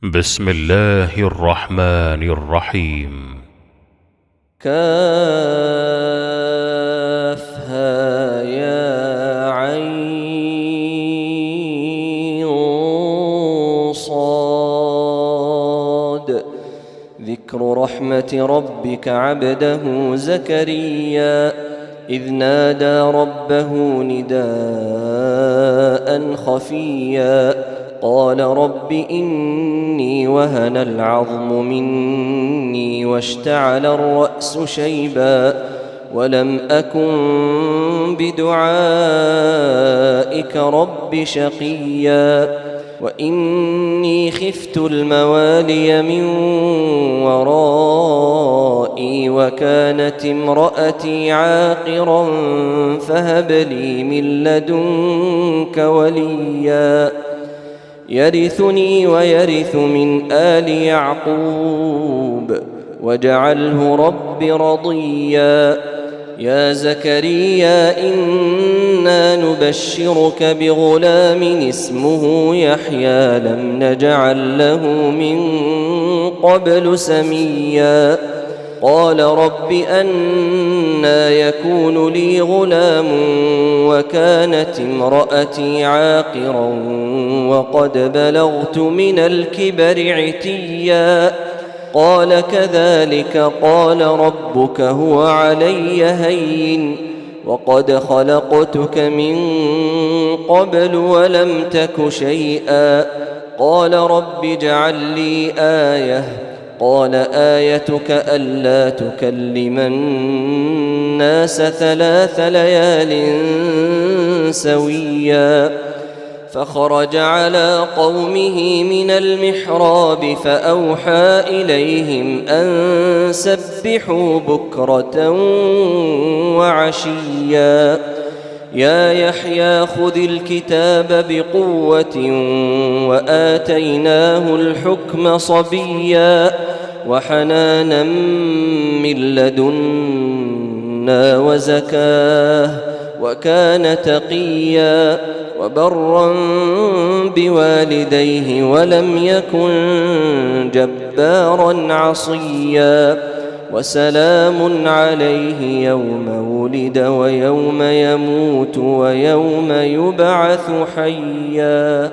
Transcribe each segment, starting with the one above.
بسم الله الرحمن الرحيم. كافها يا عين صاد. ذكر رحمة ربك عبده زكريا إذ نادى ربه نداء خفيا قال رب إني وهن العظم مني واشتعل الرأس شيبا ولم أكن بدعائك رب شقيا وإني خفت الموالي من ورائي وكانت امرأتي عاقرا فهب لي من لدنك وليا يرثني ويرث من آل يعقوب واجعله رب رضيا. يا زكريا إنا نبشرك بغلام اسمه يحيى لم نجعل له من قبل سميا قال رب أنى يكون لي غلام وكانت امرأتي عاقرا وقد بلغت من الكبر عتيا قال كذلك قال ربك هو علي هين وقد خلقتك من قبل ولم تك شيئا قال رب اجعل لي آية قال آيتك ألا تكلم الناس 3 ليال سويا فخرج على قومه من المحراب فأوحى إليهم أن سبحوا بكرة وعشيا يا يحيى خذ الكتاب بقوة وآتيناه الحكم صبيا وحنانا من لدنا وزكاه وكان تقيا وبرا بوالديه ولم يكن جبارا عصيا وسلام عليه يوم ولد ويوم يموت ويوم يبعث حيا.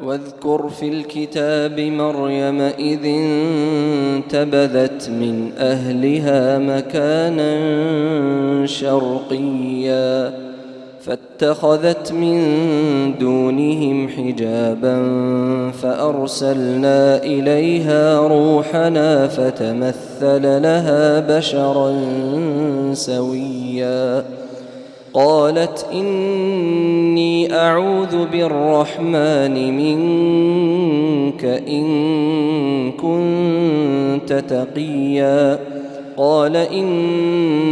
واذكر في الكتاب مريم إذ انتبذت من أهلها مكانا شرقيا فاتخذت من دونهم حجابا فأرسلنا إليها روحنا فتمثل لها بشرا سويا قالت إني أعوذ بالرحمن منك إن كنت تقيا قال إنما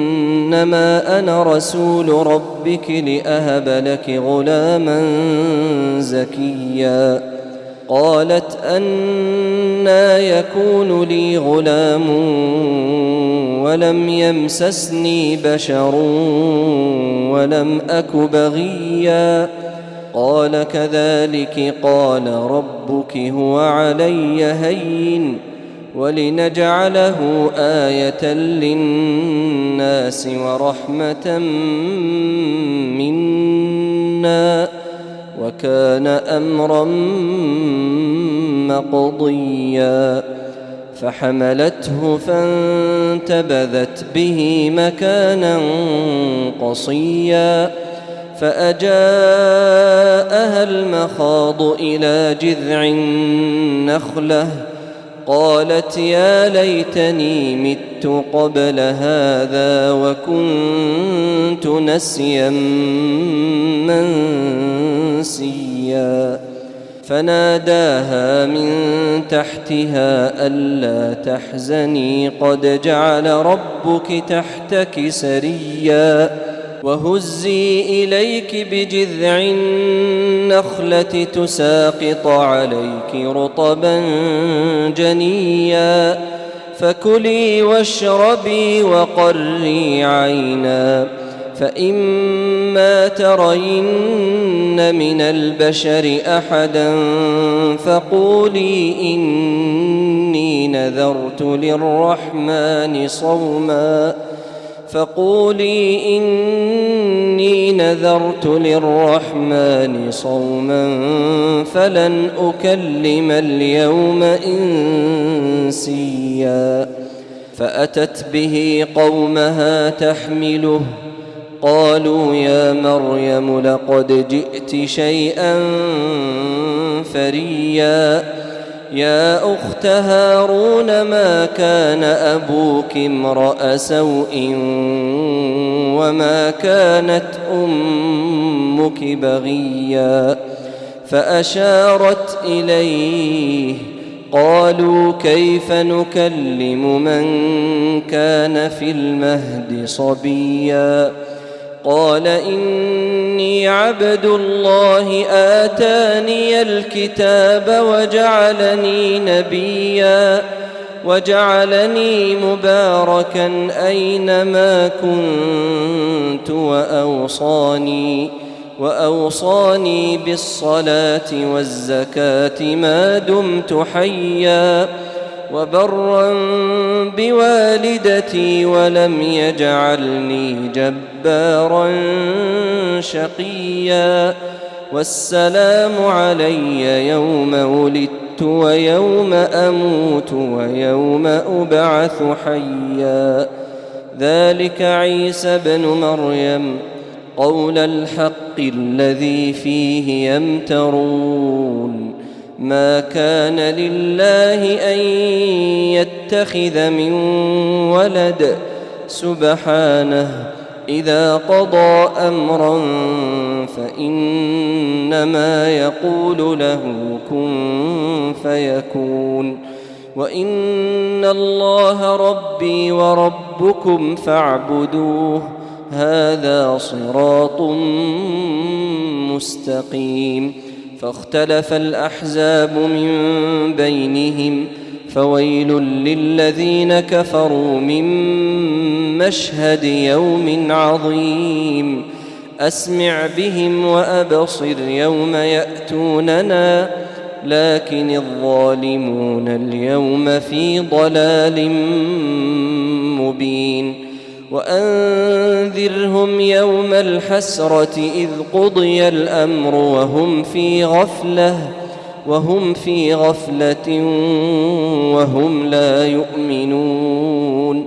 أنا رسول ربك لأهب لك غلاما زكيا قالت أنى يكون لي غلام ولم يمسسني بشر ولم أك بغيا قال كذلك قال ربك هو علي هين ولنجعله آية للناس ورحمة منا وكان أمرا مقضيا فحملته فانتبذت به مكانا قصيا فأجاءها المخاض إلى جذع النخلة قالت يا ليتني مت قبل هذا وكنت نسيا منسيا فناداها من تحتها ألا تحزني قد جعل ربك تحتك سريا وهزي إليك بجذع النخلة تساقط عليك رطبا جنيا فكلي واشربي وقري عينا فإما ترين من البشر أحدا فقولي إني نذرت للرحمن صوما فلن أكلم اليوم إنسيا. فأتت به قومها تحمله قالوا يا مريم لقد جئت شيئا فريا. يا أخت هارون ما كان أبوك امرأ سوء وما كانت أمك بغيا. فأشارت إليه قالوا كيف نكلم من كان في المهد صبيا. قال إني عبد الله آتاني الكتاب وجعلني نبيا وجعلني مباركا أينما كنت وأوصاني بالصلاة والزكاة ما دمت حيا وبرا بوالدتي ولم يجعلني جبارا شقيا. والسلام علي يوم ولدت ويوم أموت ويوم أبعث حيا. ذلك عيسى بن مريم قول الحق الذي فيه يمترون. ما كان لله أن يتخذ من ولد سبحانه إذا قضى أمرا فإنما يقول له كن فيكون. وإن الله ربي وربكم فاعبدوه هذا صراط مستقيم. فاختلف الأحزاب من بينهم فويل للذين كفروا من مشهد يوم عظيم. أسمع بهم وأبصر يوم يأتوننا لكن الظالمون اليوم في ضلال مبين. وأنذرهم يوم الحسرة إذ قضي الأمر وهم في غفلة وهم لا يؤمنون.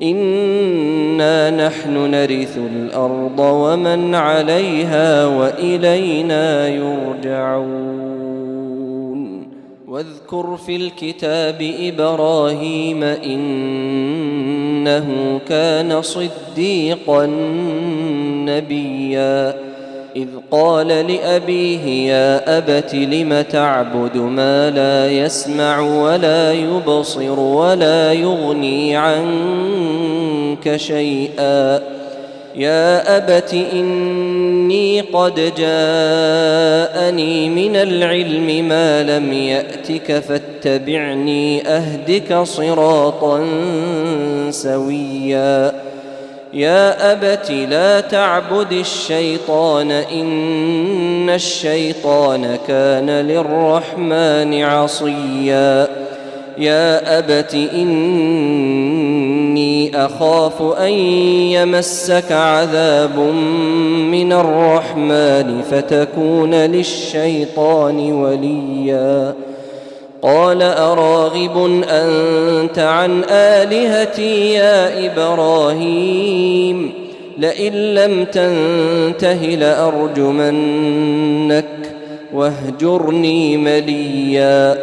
إنا نحن نرث الأرض ومن عليها وإلينا يرجعون. واذكر في الكتاب إبراهيم إنه كان صديقا نبيا. إذ قال لأبيه يا أبت لم تعبد ما لا يسمع ولا يبصر ولا يغني عنك شيئا. يا أبت إني قد جاءني من العلم ما لم يأتك فاتبعني أهدك صراطا سويا. يا أبت لا تعبد الشيطان إن الشيطان كان للرحمن عصيا. يا أبت إني أخاف أن يمسك عذاب من الرحمن فتكون للشيطان وليا. قال أراغب أنت عن آلهتي يا إبراهيم لئن لم تنته لأرجمنك واهجرني مليا.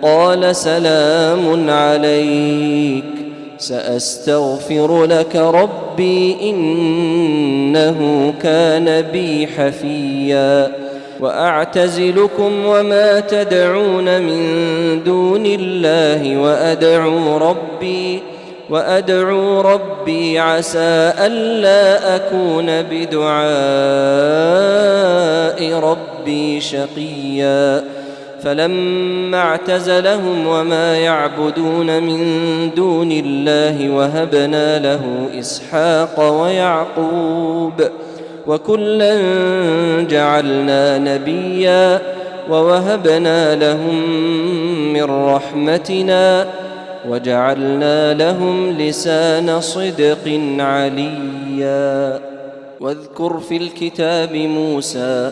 قال سلام عليك سأستغفر لك ربي إنه كان بي حفيا. وأعتزلكم وما تدعون من دون الله وأدعو ربي عسى ألا أكون بدعاء ربي شقيا. فلما اعتزلهم وما يعبدون من دون الله وهبنا له إسحاق ويعقوب وكلا جعلنا نبيا ووهبنا لهم من رحمتنا وجعلنا لهم لسان صدق عليا. واذكر في الكتاب موسى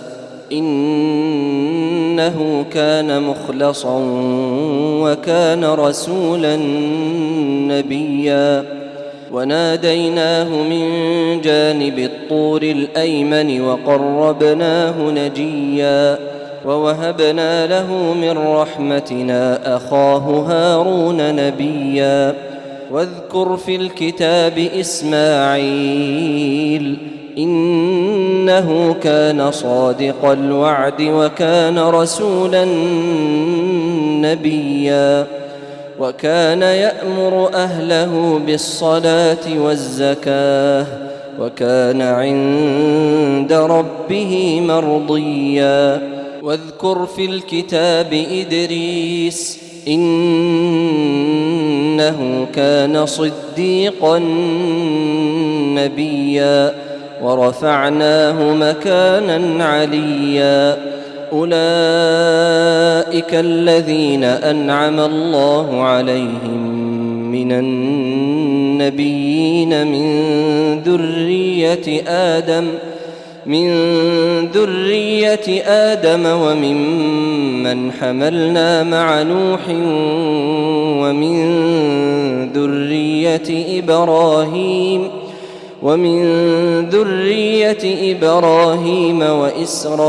إنه كان مخلصا وكان رسولا نبيا وناديناه من جانب الطور الأيمن وقربناه نجيا ووهبنا له من رحمتنا أخاه هارون نبيا. واذكر في الكتاب إسماعيل إنه كان صادق الوعد وكان رسولا نبيا وكان يأمر أهله بالصلاة والزكاة وكان عند ربه مرضيا. واذكر في الكتاب إدريس إنه كان صديقا نبيا ورفعناه مكانا عليا. أولئك الذين أنعم الله عليهم من النبيين من ذرية آدم وممن حملنا مع نوح ومن ذرية إبراهيم وإسرائيل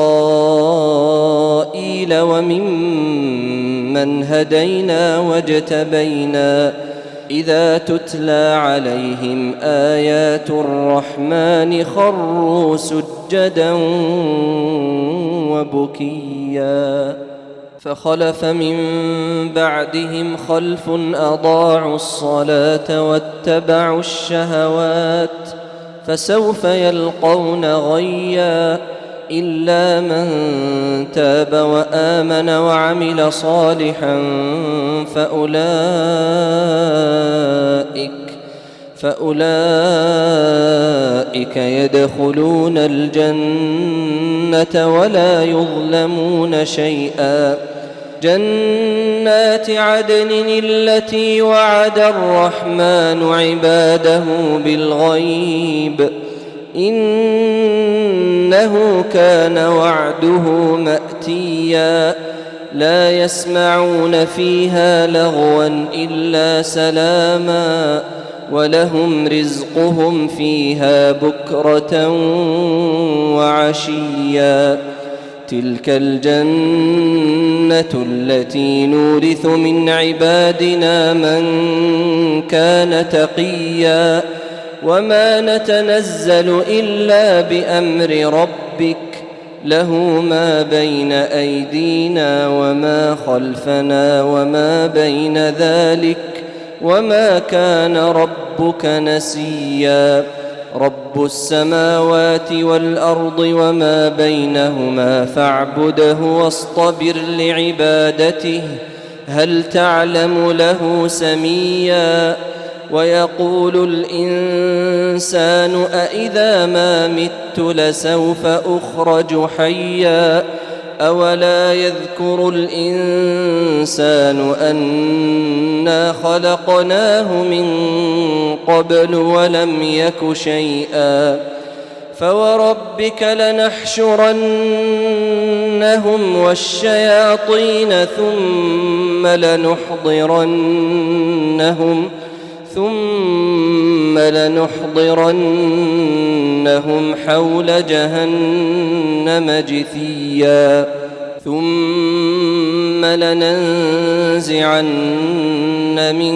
وممن هدينا واجتبينا إذا تتلى عليهم آيات الرحمن خروا سجدا وبكيا. فخلف من بعدهم خلف أضاعوا الصلاة واتبعوا الشهوات فسوف يلقون غيا إلا من تاب وآمن وعمل صالحا فأولئك يدخلون الجنة ولا يظلمون شيئا. جنات عدن التي وعد الرحمن عباده بالغيب إنه كان وعده مأتيا. لا يسمعون فيها لغوا إلا سلاما ولهم رزقهم فيها بكرة وعشيا. تلك الجنة التي نورث من عبادنا من كان تقيا. وما نتنزل إلا بأمر ربك له ما بين أيدينا وما خلفنا وما بين ذلك وما كان ربك نسيا. رب السماوات والأرض وما بينهما فاعبده واصطبر لعبادته هل تعلم له سميا. ويقول الإنسان أإذا ما مت لسوف أخرج حيا. أولا يذكر الإنسان أنا خلقناه من قبل ولم يك شيئا. فوربك لنحشرنهم والشياطين ثم لنحضرنهم حول جهنم جثيا. ثم لننزعن من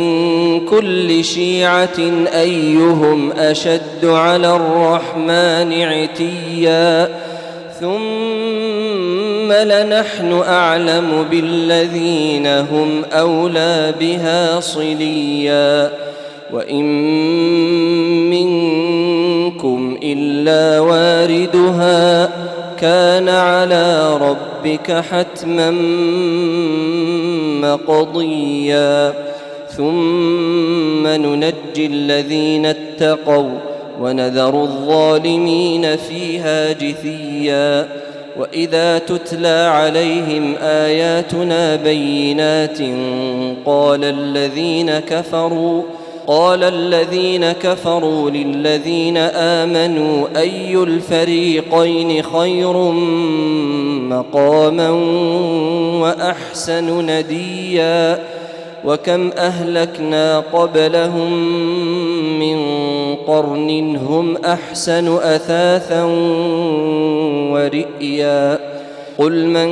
كل شيعة أيهم أشد على الرحمن عتيا. ثم لنحن أعلم بالذين هم أولى بها صليا. وإن منكم إلا واردها كان على ربك ربك حتما مقضيا ثم ننجي الذين اتقوا ونذر الظالمين فيها جثيا وإذا تتلى عليهم آياتنا بينات قال الذين كفروا للذين آمنوا أي الفريقين خير مقاما وأحسن نديا وكم أهلكنا قبلهم من قرن هم أحسن أثاثا ورئيا قل من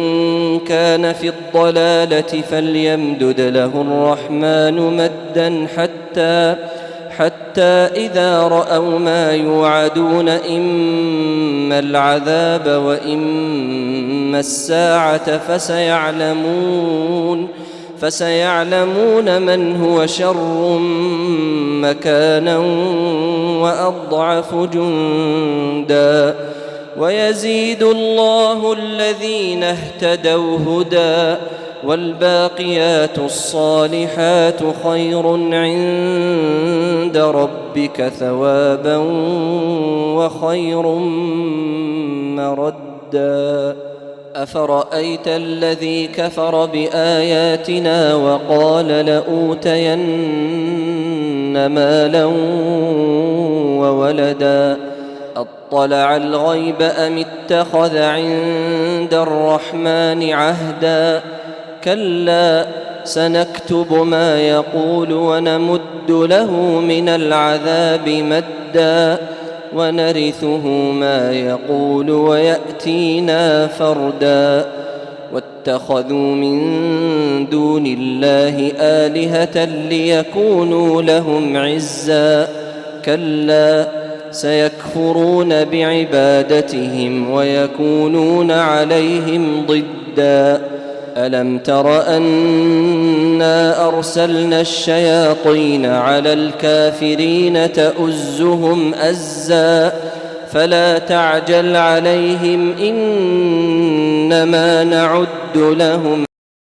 كان في الضلالة فليمدد له الرحمن مدا حتى إذا رأوا ما يوعدون إما العذاب وإما الساعة فسيعلمون من هو شر مكانا وأضعف جندا ويزيد الله الذين اهتدوا هدى والباقيات الصالحات خير عند ربك ثوابا وخير مردا أفرأيت الذي كفر بآياتنا وقال لأوتين مالا وولدا أطلع الغيب أم اتخذ عند الرحمن عهدا كلا سنكتب ما يقول ونمد له من العذاب مدا ونرثه ما يقول ويأتينا فردا واتخذوا من دون الله آلهة ليكونوا لهم عزا كلا سيكفرون بعبادتهم ويكونون عليهم ضدا ألم تر أنا أرسلنا الشياطين على الكافرين تؤزهم أزا فلا تعجل عليهم إنما نعد لهم